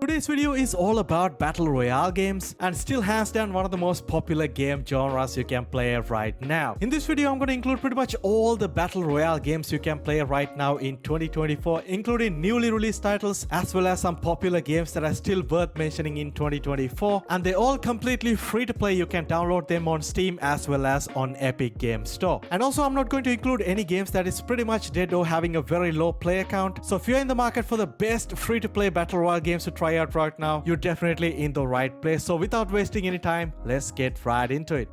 today's video is all about Battle Royale games and still hands down one of the most popular game genres you can play right now. In this video, I'm going to include pretty much all the Battle Royale games you can play right now in 2024, including newly released titles as well as some popular games that are still worth mentioning in 2024, and they're all completely free to play. You can download them on Steam as well as on Epic Games Store. And also, I'm not going to include any games that is pretty much dead or having a very low player count. So if you're in the market for the best free to play Battle Royale games to try out right now, you're definitely in the right place. So without wasting any time, let's get right into it.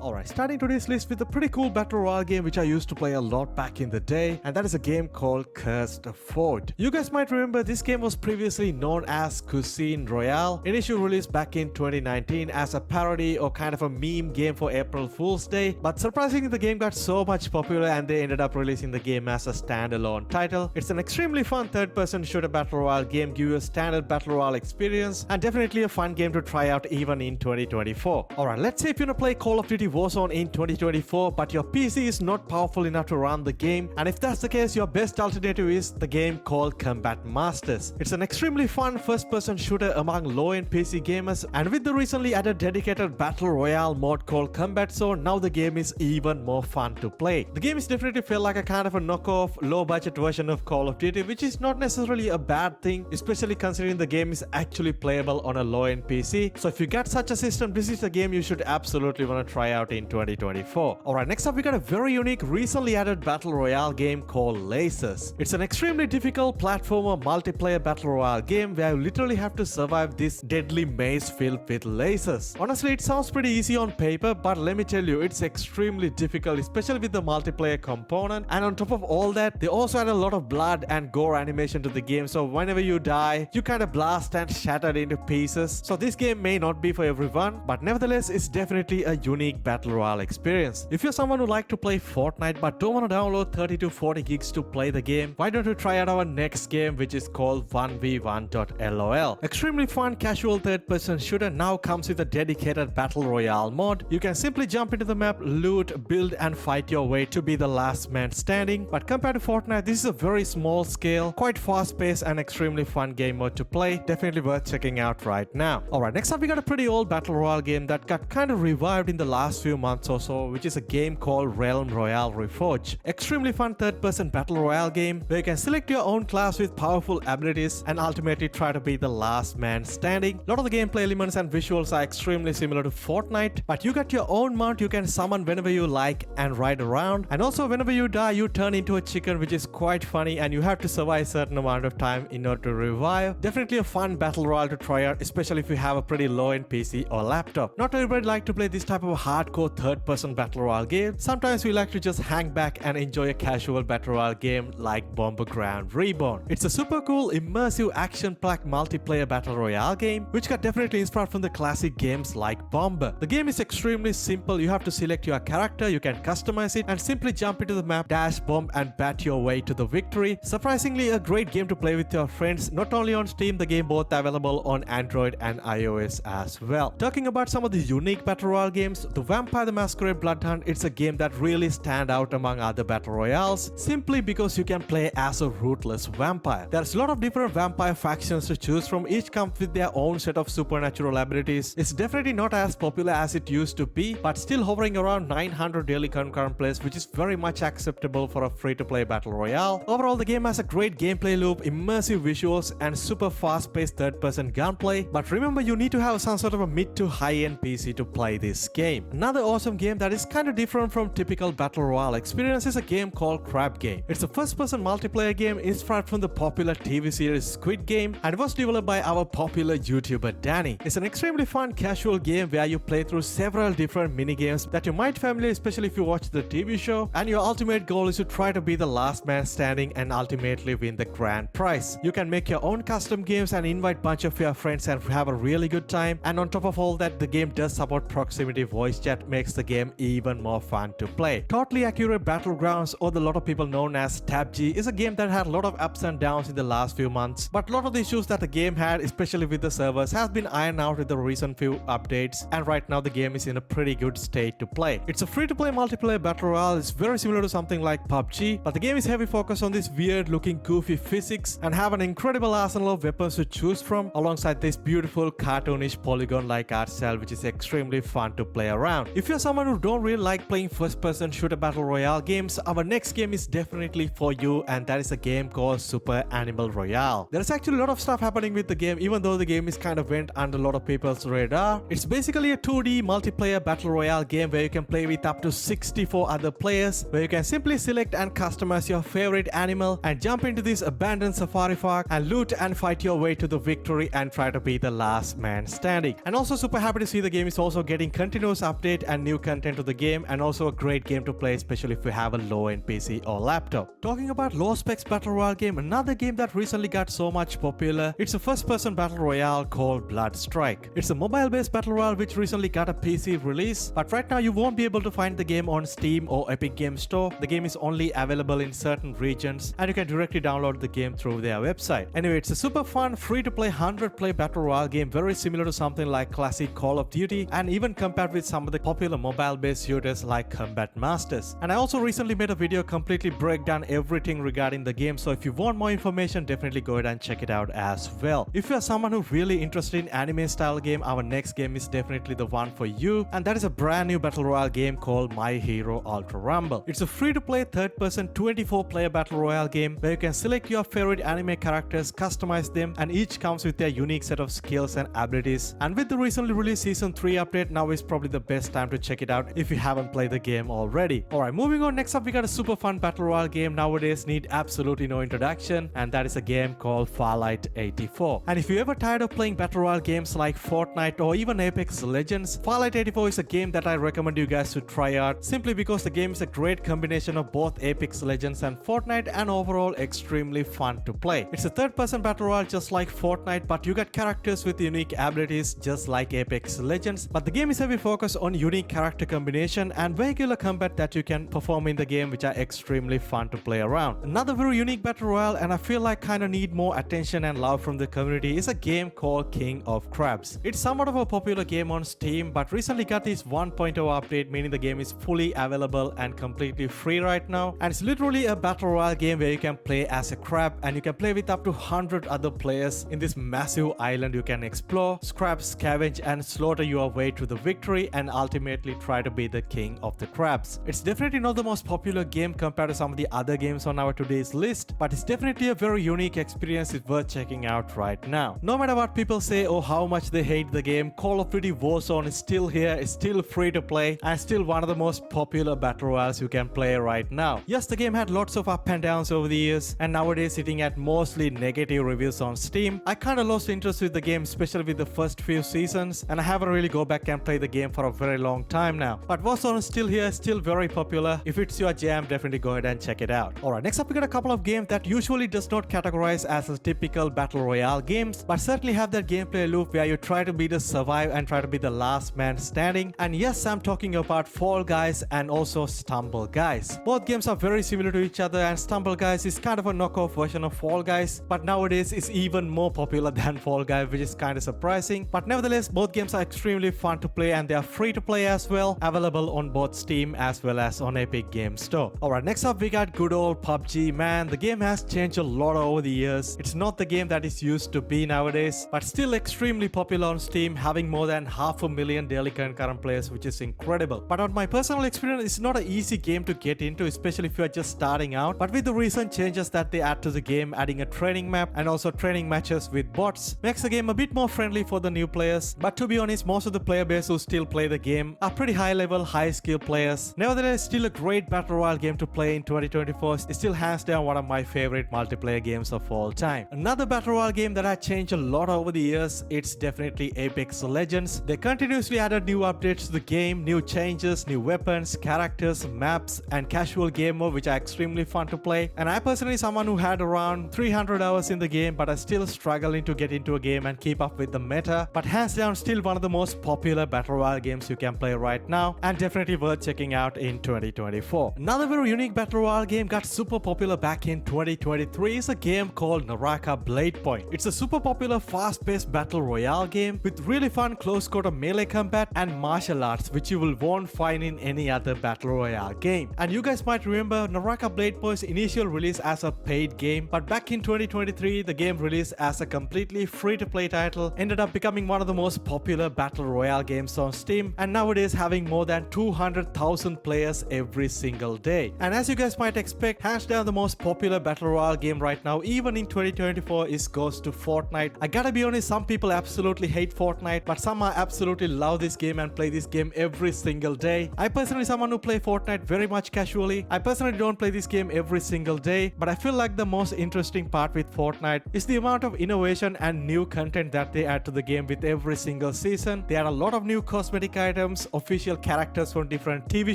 Alright, starting today's list with a pretty cool Battle Royale game which I used to play a lot back in the day, and that is a game called Cursed Fort. You guys might remember this game was previously known as Cuisine Royale, initially released back in 2019 as a parody or kind of a meme game for April Fool's Day, but surprisingly the game got so much popular and they ended up releasing the game as a standalone title. It's an extremely fun third-person shooter Battle Royale game, give you a standard Battle Royale experience, and definitely a fun game to try out even in 2024. Alright, let's say if you want to play Call of Duty Warzone in 2024 but your PC is not powerful enough to run the game, and if that's the case, your best alternative is the game called Combat Masters. It's an extremely fun first-person shooter among low-end PC gamers, and with the recently added dedicated Battle Royale mode called Combat Zone, now the game is even more fun to play. The game is definitely felt like a kind of a knockoff, low-budget version of Call of Duty, which is not necessarily a bad thing, especially considering the game is actually playable on a low-end PC. So if you got such a system, this is a game you should absolutely want to try out in 2024. Alright, next up we got a very unique recently added Battle Royale game called Lasers. It's an extremely difficult platformer multiplayer Battle Royale game where you literally have to survive this deadly maze filled with lasers. Honestly, it sounds pretty easy on paper, but let me tell you, it's extremely difficult, especially with the multiplayer component, and on top of all that, they also add a lot of blood and gore animation to the game, so whenever you die, you kind of blast and shatter into pieces. So this game may not be for everyone, but nevertheless, it's definitely a unique Battle Royale experience. If you're someone who like to play Fortnite but don't want to download 30 to 40 gigs to play the game, why don't you try out our next game, which is called 1v1.lol. Extremely fun casual third-person shooter now comes with a dedicated Battle Royale mode. You can simply jump into the map, loot, build and fight your way to be the last man standing. But compared to Fortnite, this is a very small scale, quite fast-paced and extremely fun game mode to play. Definitely worth checking out right now. Alright, next up we got a pretty old Battle Royale game that got kind of revived in the last few months or so, which is a game called Royale Reforged. Extremely fun third-person Battle Royale game where you can select your own class with powerful abilities and ultimately try to be the last man standing. A lot of the gameplay elements and visuals are extremely similar to Fortnite, but you got your own mount you can summon whenever you like and ride around, and also whenever you die you turn into a chicken, which is quite funny, and you have to survive a certain amount of time in order to revive. Definitely a fun Battle Royale to try out, especially if you have a pretty low-end PC or laptop. Not everybody like to play this type of hardcore third-person Battle Royale game. Sometimes we like to just hang back and enjoy a casual Battle Royale game like Bomber Ground Reborn. It's a super cool, immersive, action-packed multiplayer Battle Royale game, which got definitely inspired from the classic games like Bomber. The game is extremely simple. You have to select your character, you can customize it, and simply jump into the map, dash, bomb, and bat your way to the victory. Surprisingly, a great game to play with your friends. Not only on Steam, the game both available on Android and iOS as well. Talking about some of the unique Battle Royale games, the Vampire the Masquerade Blood Hunt, it's a game that really stands out among other Battle Royales simply because you can play as a ruthless vampire. There's a lot of different vampire factions to choose from, each comes with their own set of supernatural abilities. It's definitely not as popular as it used to be, but still hovering around 900 daily concurrent plays, which is very much acceptable for a free-to-play Battle Royale. Overall, the game has a great gameplay loop, immersive visuals, and super fast-paced third-person gunplay, but remember, you need to have some sort of a mid to high-end PC to play this game. Another awesome game that is kind of different from typical Battle Royale experience is a game called Crab Game. It's a first-person multiplayer game inspired from the popular TV series Squid Game and was developed by our popular YouTuber Danny. It's an extremely fun casual game where you play through several different minigames that you might familiar, especially if you watch the TV show, and your ultimate goal is to try to be the last man standing and ultimately win the grand prize. You can make your own custom games and invite a bunch of your friends and have a really good time, and on top of all that, the game does support proximity voice chat that makes the game even more fun to play. Totally Accurate Battlegrounds, or the lot of people known as TAPG, is a game that had a lot of ups and downs in the last few months, but a lot of the issues that the game had, especially with the servers, has been ironed out with the recent few updates, and right now the game is in a pretty good state to play. It's a free-to-play multiplayer battle royale. It's very similar to something like PUBG, but the game is heavy focus on this weird looking goofy physics and have an incredible arsenal of weapons to choose from, alongside this beautiful cartoonish polygon-like art style, which is extremely fun to play around. If you're someone who don't really like playing first-person shooter battle royale games, our next game is definitely for you, and that is a game called Super Animal Royale. There's actually a lot of stuff happening with the game, even though the game is kind of went under a lot of people's radar. It's basically a 2D multiplayer battle royale game where you can play with up to 64 other players, where you can simply select and customize your favorite animal and jump into this abandoned safari park and loot and fight your way to the victory and try to be the last man standing. And also super happy to see the game is also getting continuous update and new content to the game, and also a great game to play, especially if you have a low-end PC or laptop. Talking about low specs battle royale game, another game that recently got so much popular, it's a first-person battle royale called Blood Strike. It's a mobile-based battle royale which recently got a PC release, but right now you won't be able to find the game on Steam or Epic Games Store. The game is only available in certain regions, and you can directly download the game through their website. Anyway, it's a super fun, free-to-play 100-player battle royale game, very similar to something like classic Call of Duty, and even compared with some of the popular mobile-based shooters like Combat Masters. And I also recently made a video completely break down everything regarding the game, so if you want more information, definitely go ahead and check it out as well. If you are someone who really interested in anime style game, our next game is definitely the one for you, and that is a brand new battle royale game called My Hero Ultra Rumble. It's a free-to-play third-person 24-player battle royale game where you can select your favorite anime characters, customize them, and each comes with their unique set of skills and abilities. And with the recently released Season 3 update, now is probably the best time to check it out if you haven't played the game already. Alright, moving on, next up we got a super fun battle royale game nowadays need absolutely no introduction, and that is a game called Fallout 84. And if you're ever tired of playing battle royale games like Fortnite or even Apex Legends, Fallout 84 is a game that I recommend you guys to try out, simply because the game is a great combination of both Apex Legends and Fortnite, and overall extremely fun to play. It's a third-person battle royale just like Fortnite, but you got characters with unique abilities just like Apex Legends, but the game is heavy focus on unique character combination and vehicular combat that you can perform in the game, which are extremely fun to play around. Another very unique battle royale, and I feel like kind of need more attention and love from the community, is a game called King of Crabs. It's somewhat of a popular game on Steam, but recently got this 1.0 update, meaning the game is fully available and completely free right now, and it's literally a battle royale game where you can play as a crab, and you can play with up to 100 other players in this massive island. You can explore, scrap, scavenge, and slaughter your way to the victory, and ultimately try to be the king of the crabs. It's definitely not the most popular game compared to some of the other games on our today's list, but it's definitely a very unique experience. It's worth checking out right now. No matter what people say or how much they hate the game, Call of Duty Warzone is still here, it's still free to play, and still one of the most popular battle royales you can play right now. Yes, the game had lots of up and downs over the years, and nowadays sitting at mostly negative reviews on Steam. I kinda lost interest with the game, especially with the first few seasons, and I haven't really go back and play the game for a very long time now. But Warzone is still here, still very popular. If it's your jam, definitely go ahead and check it out. Alright, next up we got a couple of games that usually does not categorize as a typical battle royale games, but certainly have that gameplay loop where you try to be the survive and try to be the last man standing. And yes, I'm talking about Fall Guys and also Stumble Guys. Both games are very similar to each other, and Stumble Guys is kind of a knockoff version of Fall Guys, but nowadays it's even more popular than Fall Guys, which is kind of surprising. But nevertheless, both games are extremely fun to play, and they are free to play as well, available on both Steam as well as on Epic Games Store. Alright, next up we got good old PUBG. Man, the game has changed a lot over the years. It's not the game that it used to be nowadays, but still extremely popular on Steam, having more than 500,000 daily concurrent players, which is incredible. But on my personal experience, it's not an easy game to get into, especially if you are just starting out. But with the recent changes that they add to the game, adding a training map and also training matches with bots, makes the game a bit more friendly for the new players. But to be honest, most of the player base who still play the game are pretty high level, high skill players. Nevertheless, still a great battle royale game to play in 2024. It's still hands down one of my favorite multiplayer games of all time. Another battle royale game that has changed a lot over the years, it's definitely Apex Legends. They continuously added new updates to the game, new changes, new weapons, characters, maps, and casual game mode, which are extremely fun to play. And I personally someone who had around 300 hours in the game, but are still struggling to get into a game and keep up with the meta. But hands down, still one of the most popular battle royale games you can play right now, and definitely worth checking out in 2024. Another very unique battle royale game got super popular back in 2023 is a game called Naraka Blade Point. It's a super popular fast-paced battle royale game with really fun close quarter melee combat and martial arts, which you will won't find in any other battle royale game. And you guys might remember Naraka Blade Point's initial release as a paid game, but back in 2023 the game released as a completely free-to-play title, ended up becoming one of the most popular battle royale games on Steam, and nowadays having more than 200,000 players every single day. And as you guys might expect, hands down the most popular battle royale game right now even in 2024 goes to Fortnite. I gotta be honest, some people absolutely hate Fortnite, but some absolutely love this game and play this game every single day. I personally someone who play Fortnite very much casually. I personally don't play this game every single day, but I feel like the most interesting part with Fortnite is the amount of innovation and new content that they add to the game with every single season. There are a lot of new cosmetic items, official characters from different TV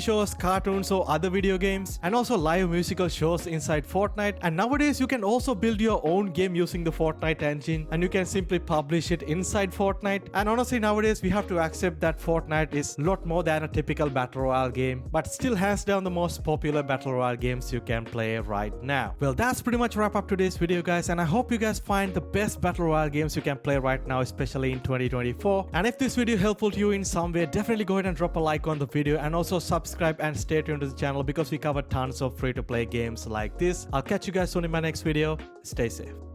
shows, cartoons or other video games, and also live musical shows inside Fortnite. And nowadays you can also build your own game using the Fortnite engine, and you can simply publish it inside Fortnite. And honestly, nowadays we have to accept that Fortnite is a lot more than a typical battle royale game, but still hands down the most popular battle royale games you can play right now. Well, that's pretty much wrap up today's video, guys, and I hope you guys find the best battle royale games you can play right now, especially in 2024. And if this video helpful to you in some way, definitely go ahead and drop a like on the video, and also subscribe and stay tuned to the channel because we cover tons of free to play games like this. I'll catch you guys soon in my next video. Stay safe.